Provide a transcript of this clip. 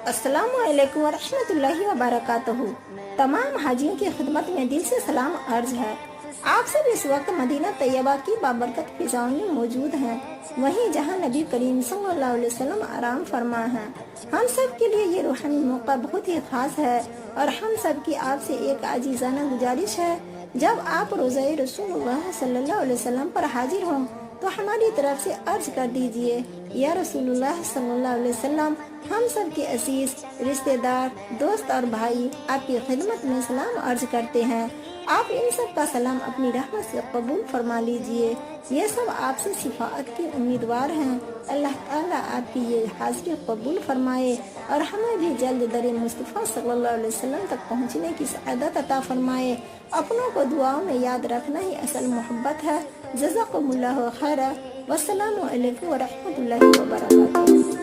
अस्सलामुअलैकुम वरहमतुल्लाहि वबरकातुहू। तमाम हाजियों की खिदमत में दिल से सलाम अर्ज है। आप सब इस वक्त मदीना तैयबा की बाबरकत फिजाओं में मौजूद हैं, वहीं जहां नबी करीम सल्लल्लाहु अलैहि वसल्लम आराम फरमा हैं। हम सब के लिए ये रूहानी मौका बहुत ही खास है और हम सब की आपसे एक आजीज़ाना गुजारिश है, जब आप रोज़ाए रसूलुल्लाह सल्लल्लाहु अलैहि वसल्लम पर हाजिर हों तो हमारी तरफ से अर्ज कर दीजिए, या रसूलुल्लाह सल्लल्लाहु अलैहि वसल्लम, हम सब के असीस रिश्तेदार, दोस्त और भाई आपकी खिदमत में सलाम अर्ज करते हैं। आप इन सब का सलाम अपनी रहमत से कबूल फरमा लीजिए। ये सब आपसे शिफाअत के उम्मीदवार हैं। अल्लाह ताला आपकी ये हाजिरी कबूल फरमाए और हमें भी जल्द दर मुस्तफ़ा सल्लल्लाहु अलैहि वसल्लम तक पहुँचने की सआदत अता फरमाए। अपनों को दुआओं में याद रखना ही असल मोहब्बत है। जज़ाकुमुल्लाहु खैरा। वस्सलामु अलैकुम वरहमतुल्लाहि वबरकातुहू।